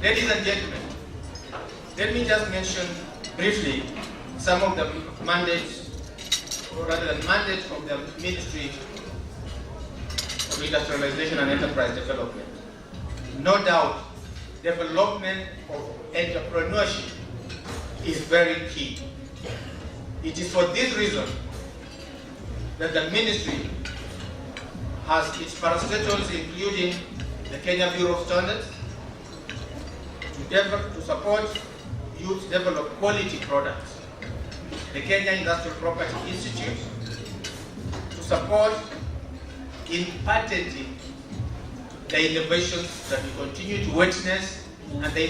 Ladies and gentlemen, let me just mention briefly some of the mandates, or rather the mandate of the Ministry of Industrialization and Enterprise Development. No doubt, development of entrepreneurship is very key. It is for this reason that the ministry has its parastatals, including the Kenya Bureau of Standards, to support youth develop quality products, the Kenya Industrial Property Institute, to support in patenting the innovations that we continue to witness and the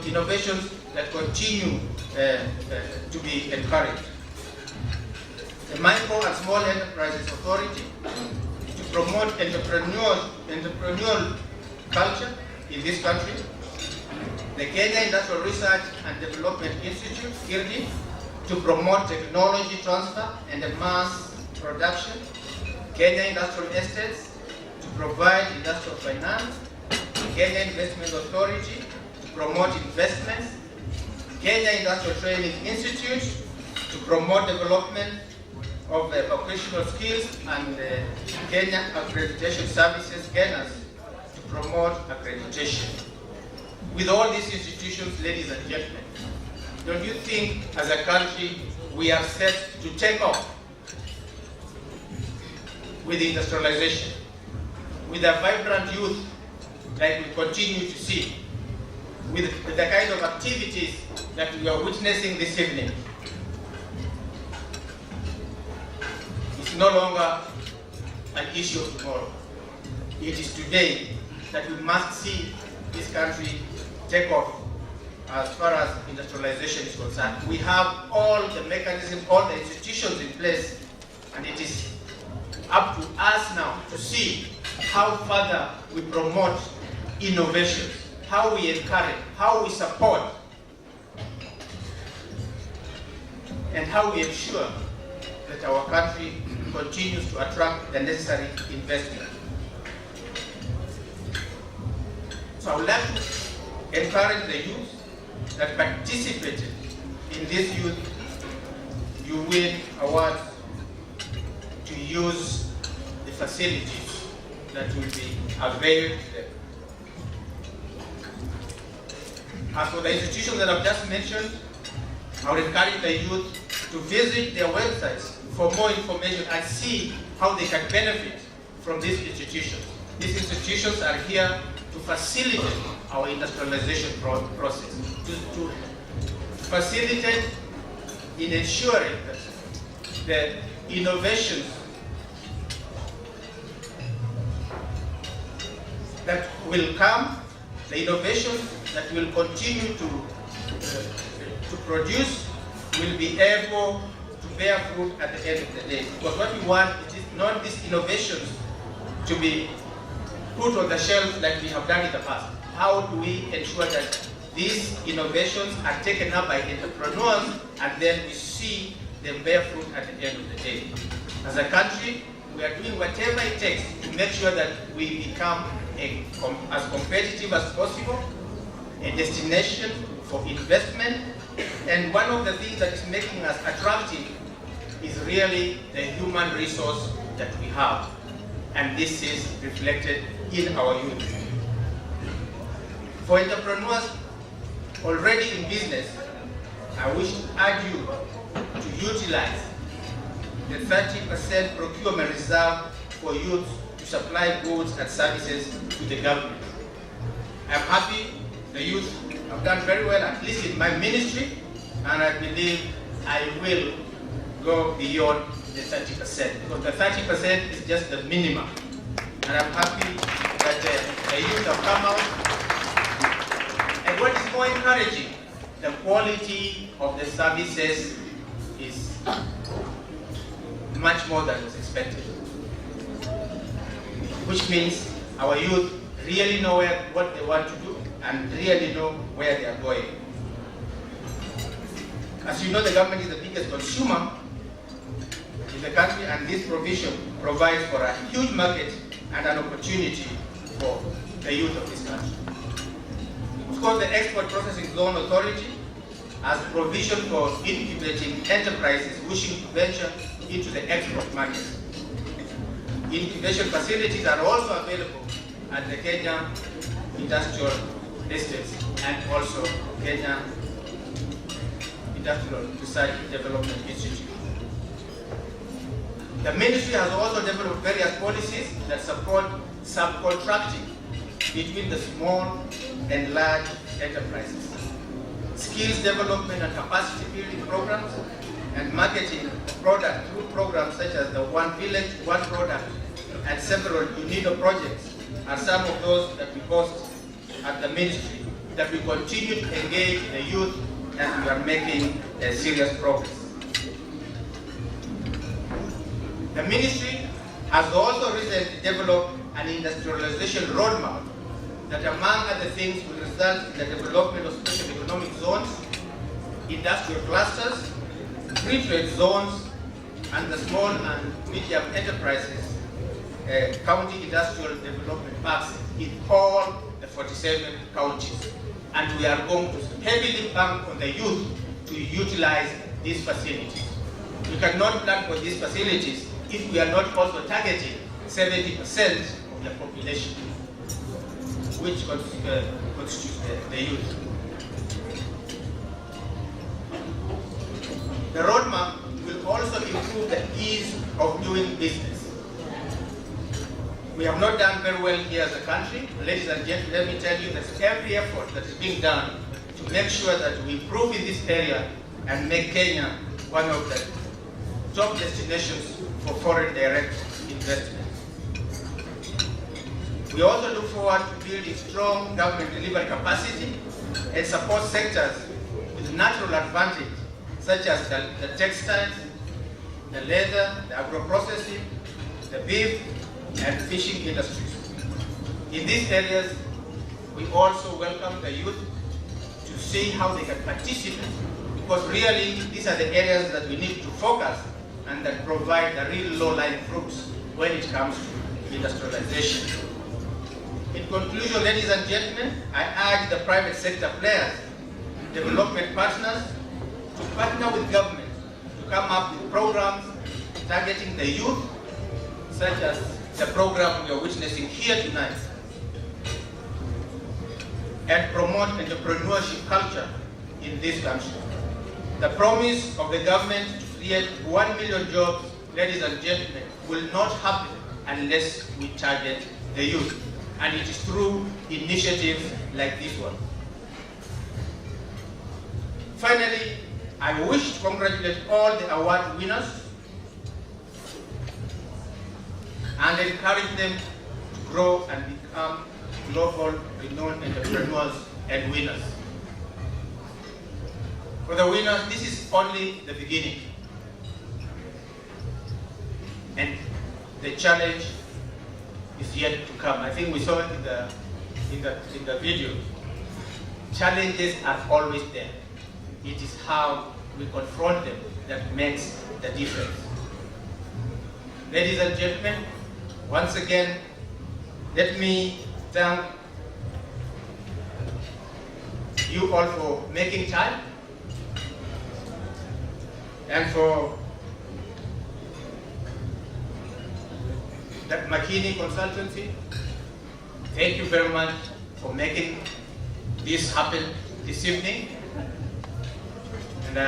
innovations that continue to be encouraged. The Micro and Small Enterprises Authority to promote entrepreneurial culture in this country. The Kenya Industrial Research and Development Institute, KIRDI, to promote technology transfer and mass production. Kenya Industrial Estates to provide industrial finance. Kenya Investment Authority to promote investments. Kenya Industrial Training Institute to promote development of vocational skills, and Kenya Accreditation Services, KENAS, to promote accreditation. With all these institutions, ladies and gentlemen, don't you think as a country we are set to take off with industrialization, with a vibrant youth like we continue to see, with the kind of activities that we are witnessing this evening? It's no longer an issue of tomorrow. It is today that we must see this country take off as far as industrialization is concerned. We have all the mechanisms, all the institutions in place, and it is up to us now to see how further we promote innovations, how we encourage, how we support, and how we ensure that our country continues to attract the necessary investment. So I would like to encourage the youth that participated in this youth Youwin Award to use the facilities that will be available to them. As for the institutions that I've just mentioned, I would encourage the youth to visit their websites for more information and see how they can benefit from these institutions. These institutions are here to facilitate our industrialization process, to facilitate in ensuring that the innovations that will come, the innovations that will continue to produce, will be able to bear fruit at the end of the day. Because what we want is not these innovations to be put on the shelf like we have done in the past. How do we ensure that these innovations are taken up by entrepreneurs and then we see them bear fruit at the end of the day? As a country, we are doing whatever it takes to make sure that we become as competitive as possible, a destination for investment. And one of the things that is making us attractive is really the human resource that we have. And this is reflected in our youth. For entrepreneurs already in business, I wish to urge you to utilize the 30% procurement reserve for youth to supply goods and services to the government. I'm happy the youth have done very well, at least in my ministry, and I believe I will go beyond the 30%, because the 30% is just the minimum. And I'm happy that the youth have come out. And what is more encouraging, the quality of the services is much more than was expected. Which means our youth really know what they want to do and really know where they are going. As you know, the government is the biggest consumer in the country, and this provision provides for a huge market and an opportunity for the youth of this country. Of course, the Export Processing Zone Authority has provision for incubating enterprises wishing to venture into the export market. Incubation facilities are also available at the Kenya Industrial Estates and also Kenya Industrial Research Development Institute. The ministry has also developed various policies that support subcontracting between the small and large enterprises, skills development and capacity building programs, and marketing of product through programs such as the One Village, One Product, and several UNIDO projects are some of those that we host at the ministry that we continue to engage the youth, and we are making serious progress. The ministry has also recently developed an industrialization roadmap that, among other things, will result in the development of special economic zones, industrial clusters, free trade zones, and the small and medium enterprises county industrial development parks in all the 47 counties. And we are going to heavily bank on the youth to utilize these facilities. We cannot plan for these facilities if we are not also targeting 70% of the population, which constitutes the youth. The roadmap will also improve the ease of doing business. We have not done very well here as a country. Ladies and gentlemen, let me tell you that every effort that is being done to make sure that we improve in this area and make Kenya one of the top destinations for foreign direct investment. We also look forward to building strong government delivery capacity and support sectors with natural advantage, such as the textiles, the leather, the agro-processing, the beef, and fishing industries. In these areas, we also welcome the youth to see how they can participate, because really these are the areas that we need to focus and that provide the real low-lying fruits when it comes to industrialization. In conclusion, ladies and gentlemen, I urge the private sector players, development partners, to partner with government to come up with programs targeting the youth, such as the program we are witnessing here tonight, and promote entrepreneurship culture in this country. The promise of the government to create 1 million jobs, ladies and gentlemen, will not happen unless we target the youth. And it is through initiatives like this one. Finally, I wish to congratulate all the award winners and encourage them to grow and become global renowned entrepreneurs and winners. For the winners, this is only the beginning. And the challenge is yet to come. I think we saw it in the video. Challenges are always there. It is how we confront them that makes the difference. Ladies and gentlemen, once again, let me thank you all for making time and for that McKinney consultancy. Thank you very much for making this happen this evening. And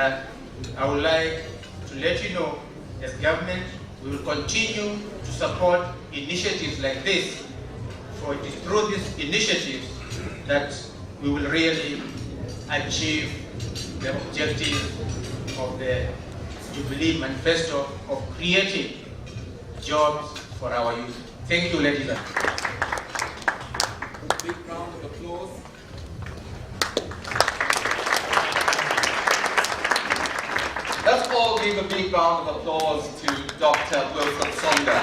I would like to let you know, as government, we will continue to support initiatives like this, for it is through these initiatives that we will really achieve the objective of the Jubilee Manifesto of creating jobs for our youth. Thank you, ladies and gentlemen. A big round of applause. Let's all give a big round of applause to Dr. Wilson Songa.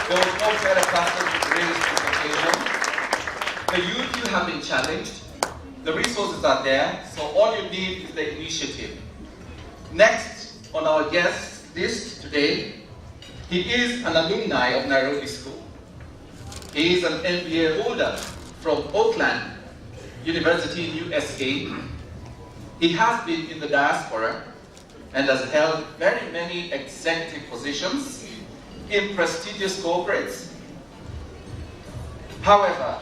There was no better person to grace this occasion. The youth, you have been challenged. The resources are there, so all you need is the initiative. Next on our guest list today, he is an alumni of Nairobi School. He is an MBA holder from Oakland University in USA. He has been in the diaspora and has held very many executive positions in prestigious corporates. However,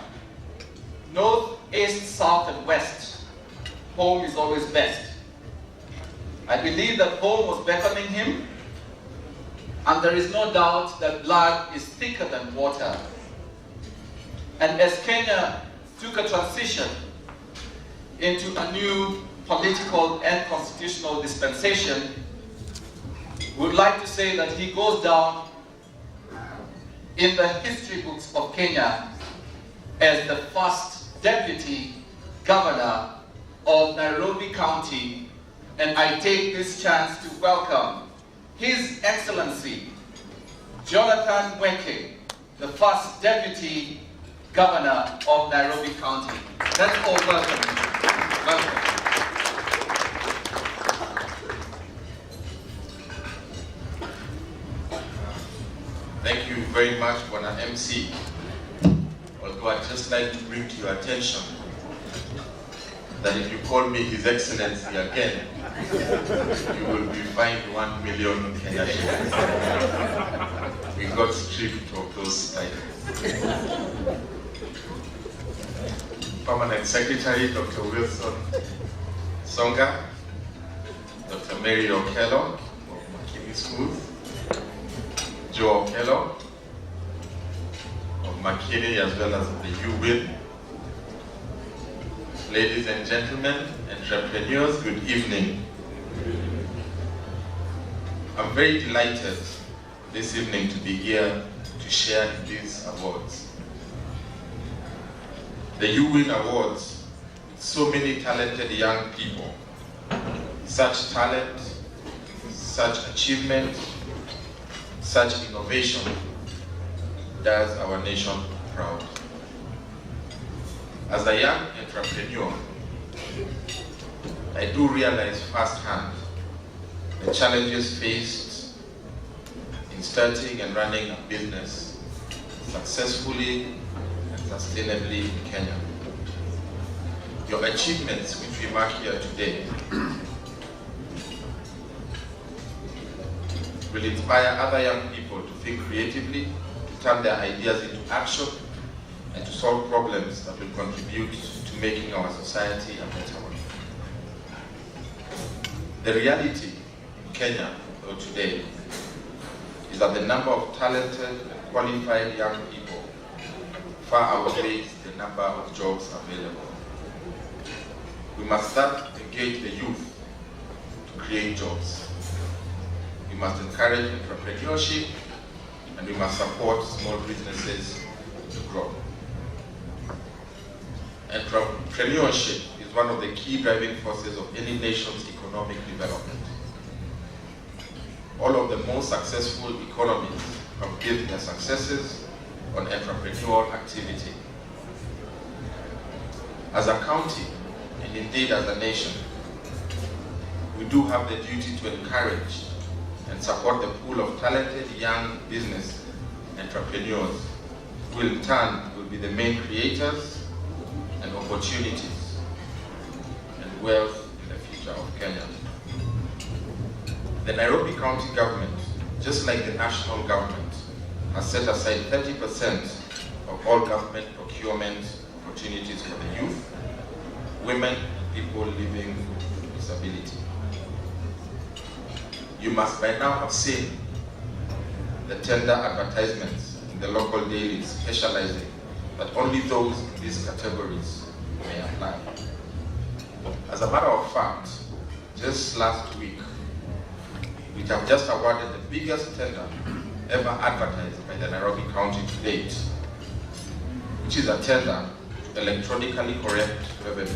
north, east, south, and west, home is always best. I believe that home was beckoning him, and there is no doubt that blood is thicker than water. And as Kenya took a transition into a new political and constitutional dispensation, we would like to say that he goes down in the history books of Kenya as the first deputy governor of Nairobi County, and I take this chance to welcome His Excellency Jonathan Weke, the first deputy governor of Nairobi County. Let's all welcome him. Welcome. Thank you very much, Bwana MC. Although I'd just like to bring to your attention that if you call me His Excellency again, you will be fined 1 million Kenya shillings. We got stripped of those titles. Permanent Secretary, Dr. Wilson Songa, Dr. Mary Okello of Makini Schools, Joe Okello of Makini as well as the Youwin. Ladies and gentlemen, entrepreneurs, good evening. I'm very delighted this evening to be here to share these awards. The Youwin Awards, so many talented young people, such talent, such achievement, such innovation does our nation proud. As a young entrepreneur, I do realize firsthand the challenges faced in starting and running a business successfully and sustainably in Kenya. Your achievements, which we mark here today, will inspire other young people to think creatively, to turn their ideas into action, and to solve problems that will contribute to making our society a better one. The reality in Kenya, though, today is that the number of talented and qualified young people far outweighs the number of jobs available. We must start to engage the youth to create jobs. We must encourage entrepreneurship, and we must support small businesses to grow. Entrepreneurship is one of the key driving forces of any nation's economic development. All of the most successful economies have built their successes on entrepreneurial activity. As a county, and indeed as a nation, we do have the duty to encourage and support the pool of talented young business entrepreneurs who in turn will be the main creators and opportunities and wealth in the future of Kenya. The Nairobi County government, just like the national government, has set aside 30% of all government procurement opportunities for the youth, women, and people living with disability. You must by now have seen the tender advertisements in the local dailies specializing that only those in these categories may apply. As a matter of fact, just last week, we have just awarded the biggest tender ever advertised by the Nairobi County to date, which is a tender to electronically correct revenue.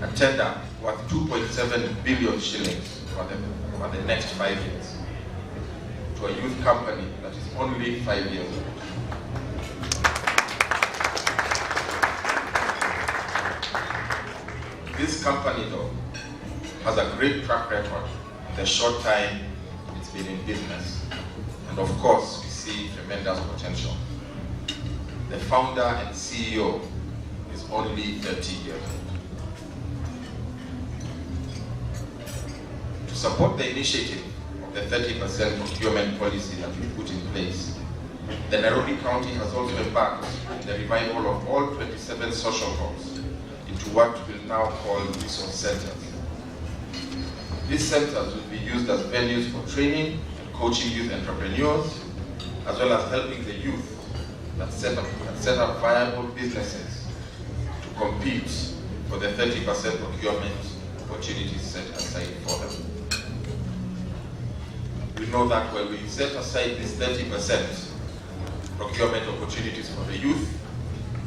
A tender worth 2.7 billion shillings for the next 5 years to a youth company that is only 5 years old. This company, though, has a great track record in the short time it's been in business. And of course, we see tremendous potential. The founder and CEO is only 30 years old. To support the initiative of the 30% procurement policy that we put in place, the Nairobi County has also embarked on the revival of all 27 social halls into what we'll now call resource centers. These centers will be used as venues for training and coaching youth entrepreneurs, as well as helping the youth that set up viable businesses to compete for the 30% procurement opportunities set aside for them. We know that when we set aside these 30% procurement opportunities for the youth,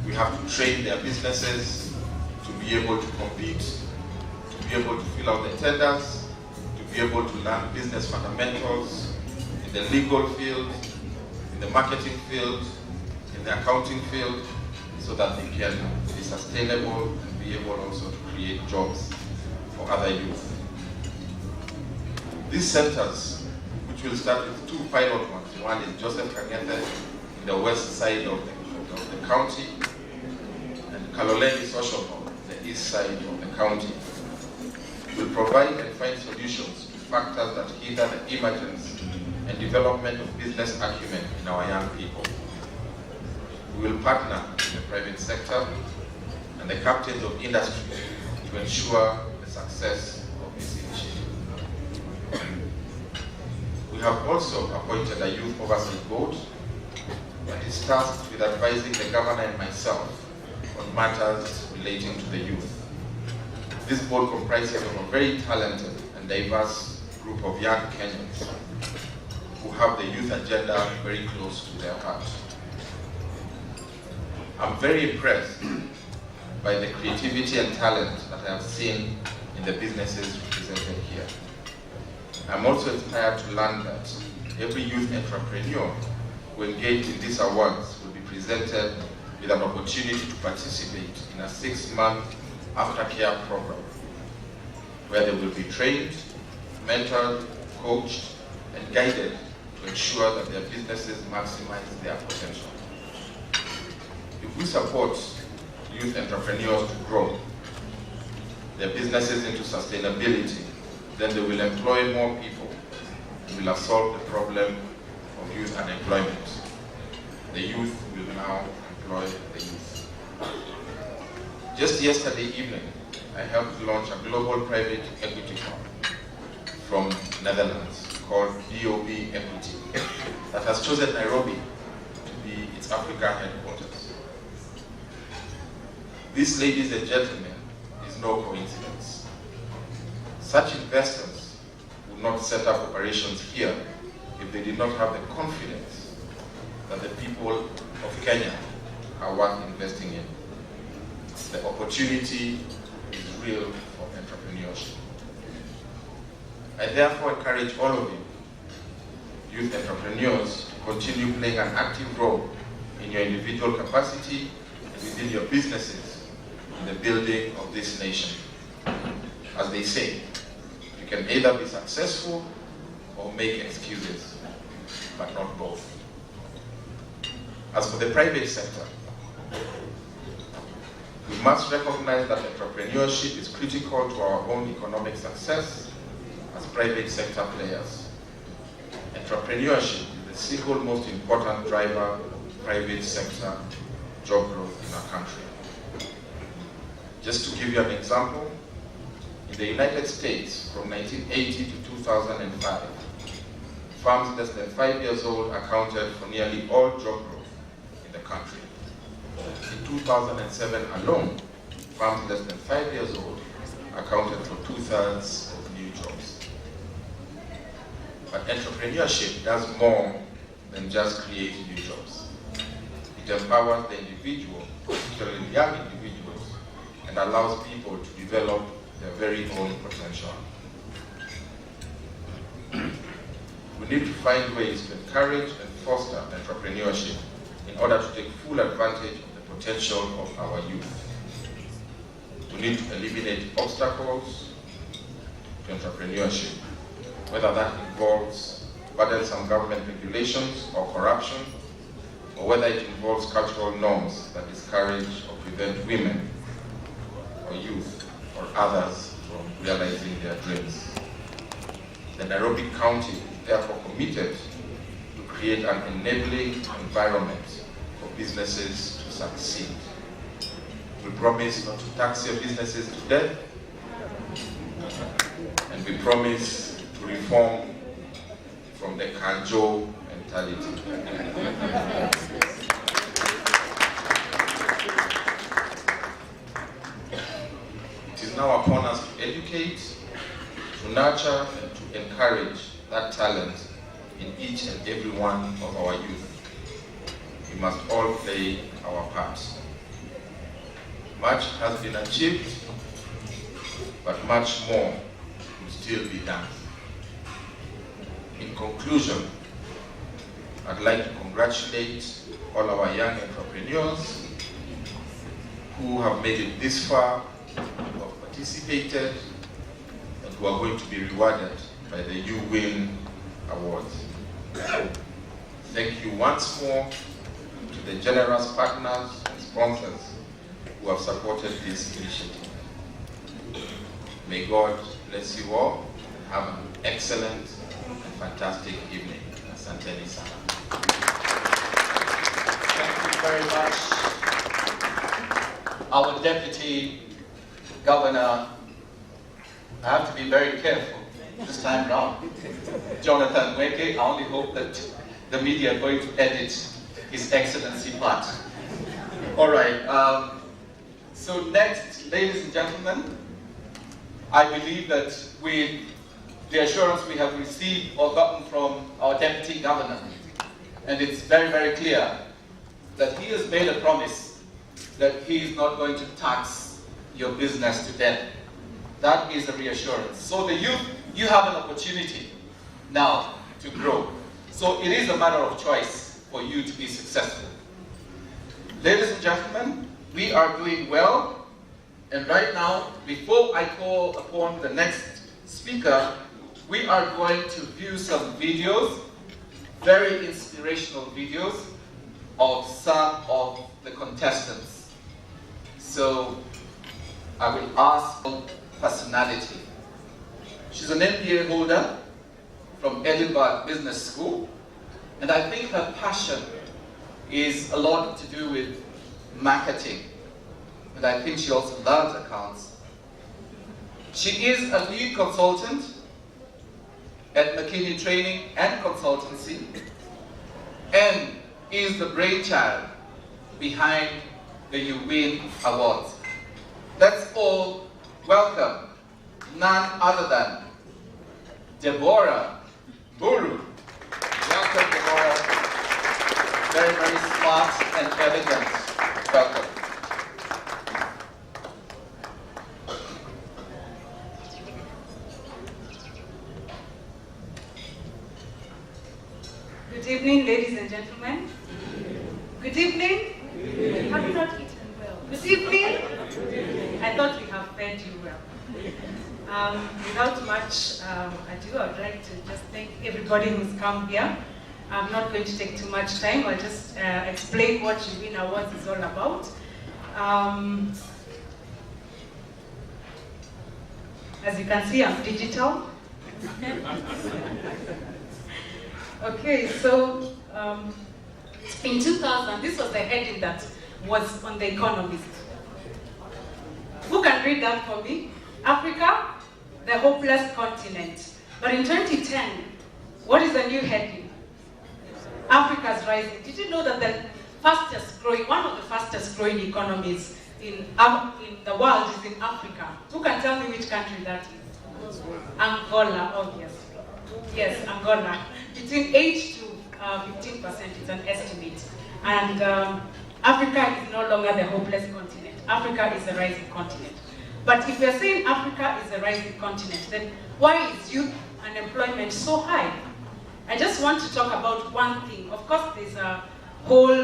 we have to train their businesses to be able to compete, to be able to fill out the tenders, to be able to learn business fundamentals in the legal field, in the marketing field, in the accounting field, so that they can be sustainable and be able also to create jobs for other youth. These centers, which will start with 2 pilot ones, one is Joseph Kangete in the west side of the county, and Kaloleni Social Hall, the east side of the county, will provide and find solutions to factors that hinder the emergence and development of business acumen in our young people. We will partner with the private sector and the captains of industry to ensure the success of this initiative. We have also appointed a youth oversight board that is tasked with advising the governor and myself on matters relating to the youth. This board comprises of a very talented and diverse group of young Kenyans who have the youth agenda very close to their heart. I'm very impressed by the creativity and talent that I have seen in the businesses represented here. I'm also inspired to learn that every youth entrepreneur who engaged in these awards will be presented with an opportunity to participate in a 6-month aftercare program where they will be trained, mentored, coached, and guided to ensure that their businesses maximize their potential. If we support youth entrepreneurs to grow their businesses into sustainability, then they will employ more people and will have solved the problem of youth unemployment. The youth will now employ the youth. Just yesterday evening, I helped launch a global private equity fund from Netherlands called DOB Equity that has chosen Nairobi to be its Africa headquarters. This, ladies and gentlemen, is no coincidence. Such investors would not set up operations here if they did not have the confidence that the people of Kenya are worth investing in. The opportunity is real for entrepreneurship. I therefore encourage all of you, youth entrepreneurs, to continue playing an active role in your individual capacity and within your businesses in the building of this nation. As they say, you can either be successful or make excuses, but not both. As for the private sector, we must recognize that entrepreneurship is critical to our own economic success as private sector players. Entrepreneurship is the single most important driver of private sector job growth in our country. Just to give you an example, in the United States from 1980 to 2005, firms less than 5 years old accounted for nearly all job growth in the country. In 2007 alone, firms less than 5 years old accounted for 2/3 of new jobs. But entrepreneurship does more than just create new jobs. It empowers the individual, particularly young individuals, and allows people to develop their very own potential. We need to find ways to encourage and foster entrepreneurship in order to take full advantage of the potential of our youth. We need to eliminate obstacles to entrepreneurship, whether that involves burdensome government regulations or corruption, or whether it involves cultural norms that discourage or prevent women or youth or others from realizing their dreams. The Nairobi County is therefore committed to create an enabling environment for businesses to succeed. We promise not to tax your businesses to death, and we promise to reform from the Kanjo mentality. It is now upon us to educate, to nurture, and to encourage that talent in each and every one of our youth. We must all play our part. Much has been achieved, but much more will still be done. In conclusion, I'd like to congratulate all our young entrepreneurs who have made it this far, who have participated, and who are going to be rewarded by the Youwin Awards. Thank you once more to the generous partners and sponsors who have supported this initiative. May God bless you all and have an excellent and fantastic evening. Asanteni sana. Thank you very much. Our Deputy Governor, I have to be very careful this time round. Jonathan Weke, I only hope that the media are going to edit His Excellency part. All right. So next, ladies and gentlemen, I believe that with the assurance we have received or gotten from our Deputy Governor, and it's very, very clear that he has made a promise that he is not going to tax your business to death. That is a reassurance. So the youth, you have an opportunity now to grow. So it is a matter of choice for you to be successful. Ladies and gentlemen, we are doing well, and right now, before I call upon the next speaker, we are going to view some videos, very inspirational videos, of some of the contestants. So, I will ask personality. She's an MBA holder from Edinburgh Business School, and I think her passion is a lot to do with marketing, and I think she also learns accounts. She is a lead consultant at McKinney Training and Consultancy, and is the brainchild behind the Youwin Awards. Let's all welcome none other than Deborah Buru. Welcome, Deborah. Very, very smart and elegant. Welcome. Good evening, ladies and gentlemen. Good evening. Have you not eaten well? Good evening. I thought we have fed you well. Without much ado, I would like to just thank everybody who's come here. I'm not going to take too much time. I'll just explain what Youwin Awards is all about. As you can see, I'm digital. Okay, so in 2000, this was the heading that was on The Economist. Who can read that for me? Africa, the hopeless continent. But in 2010, what is the new heading? Africa's rising. Did you know that the fastest growing, one of the fastest growing economies in the world is in Africa? Who can tell me which country that is? Angola, obviously. Yes, Angola. Between 8 to 15% is an estimate. And Africa is no longer the hopeless continent. Africa is a rising continent. But if we're saying Africa is a rising continent, then why is youth unemployment so high? I just want to talk about one thing. Of course, there's a whole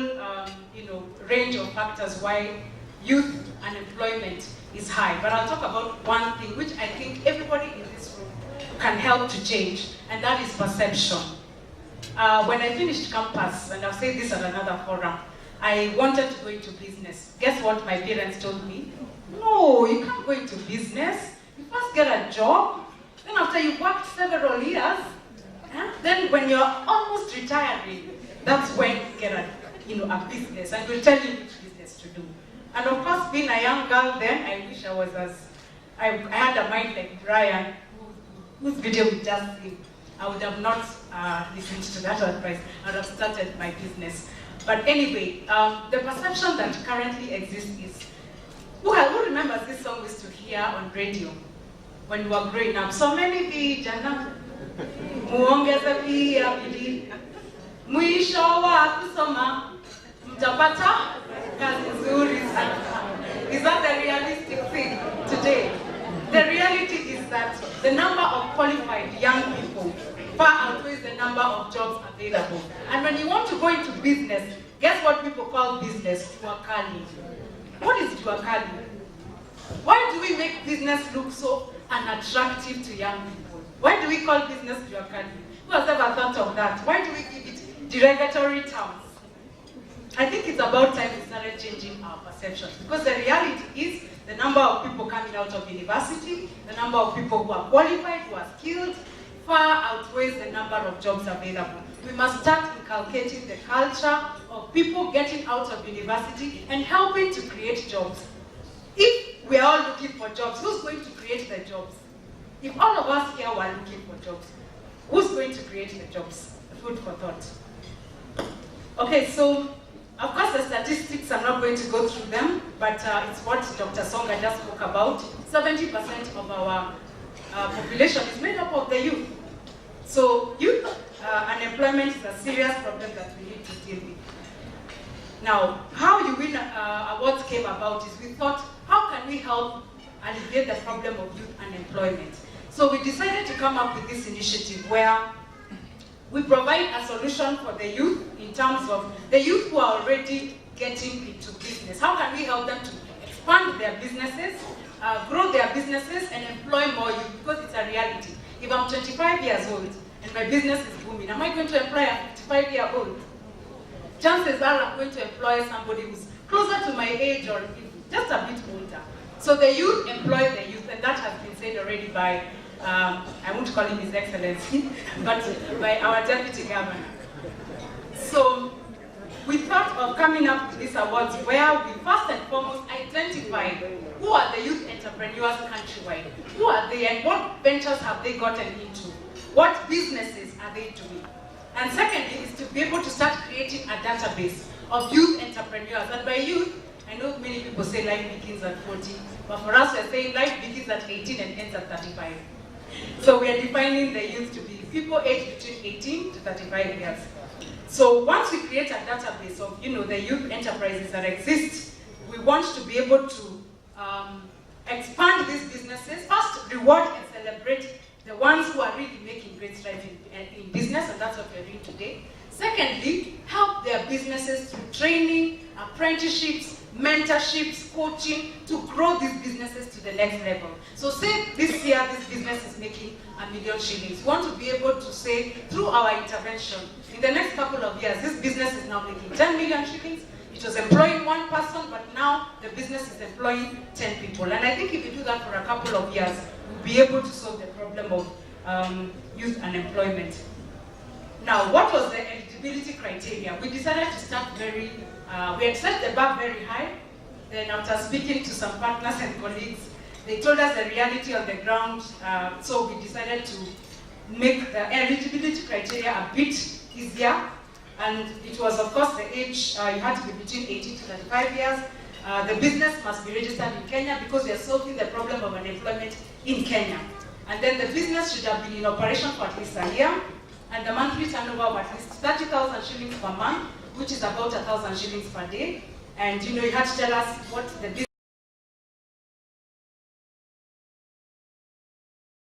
range of factors why youth unemployment is high. But I'll talk about one thing which I think everybody in this room can help to change, and that is perception. when I finished campus, and I'll say this at another forum, I wanted to go into business. Guess what my parents told me? No, you can't go into business. You first get a job. Then after you've worked several years, then when you're almost retiring, that's when you get a business, and we'll tell you which business to do. And of course, being a young girl then, I wish I was I had a mind like Brian, whose video we just seen. I would have not listened to that advice. I would have started my business. But anyway, the perception that currently exists is, who remembers this song we used to hear on radio when we were growing up? So many vijana, muongeze pia bidii, mwisho wa kusoma, mtapata kazi nzuri sana. Is that the realistic thing today? The reality is that the number of qualified young people far outweighs the number of jobs available. And when you want to go into business, guess what people call business? Juakali. What is Juakali? Why do we make business look so unattractive to young people? Why do we call business Juakali? Who has ever thought of that? Why do we give it derogatory terms? I think it's about time we started changing our perceptions, because the reality is the number of people coming out of university, the number of people who are qualified, who are skilled, far outweighs the number of jobs available. We must start inculcating the culture of people getting out of university and helping to create jobs. If we are all looking for jobs, who's going to create the jobs? If all of us here were looking for jobs, who's going to create the jobs? Food for thought. Okay, so of course the statistics, I'm not going to go through them, but it's what Dr. Songa just spoke about. 70% of our population is made up of the youth. So youth unemployment is a serious problem that we need to deal with. Now, how Youwin Awards came about is we thought, how can we help alleviate the problem of youth unemployment? So we decided to come up with this initiative where we provide a solution for the youth in terms of the youth who are already getting into business. How can we help them to expand their businesses, grow their businesses, and employ more youth? Because it's a reality. If I'm 25 years old and my business is booming, am I going to employ a 55-year-old? Chances are I'm going to employ somebody who's closer to my age or just a bit older. So the youth employ the youth, and that has been said already by I won't call him His Excellency, but by our Deputy Governor. So we thought of coming up with these awards where we first and foremost identify who are the youth entrepreneurs countrywide, who are they and what ventures have they gotten into, what businesses are they doing. And secondly is to be able to start creating a database of youth entrepreneurs. And by youth, I know many people say life begins at 40, but for us we're saying life begins at 18 and ends at 35. So we are defining the youth to be people aged between 18 to 35 years. So once we create a database of the youth enterprises that exist, we want to be able to expand these businesses. First, reward and celebrate the ones who are really making great strides in business, and that's what we're doing today. Secondly, help their businesses through training, apprenticeships, mentorships, coaching, to grow these businesses to the next level. So say this year this business is making $1 million shillings. We want to be able to say through our intervention, in the next couple of years, this business is now making 10 million shillings. It was employing one person, but now the business is employing 10 people. And I think if we do that for a couple of years, we'll be able to solve the problem of youth unemployment. Now, what was the eligibility criteria? We decided to start we had set the bar very high. Then after speaking to some partners and colleagues, they told us the reality on the ground. So we decided to make the eligibility criteria a bit easier. And it was, of course, the age, you had to be between 18 to 35 years. The business must be registered in Kenya because we are solving the problem of unemployment in Kenya. And then the business should have been in operation for at least a year. And the monthly turnover of at least 30,000 shillings per month, which is about 1,000 shillings per day. And you had to tell us what the business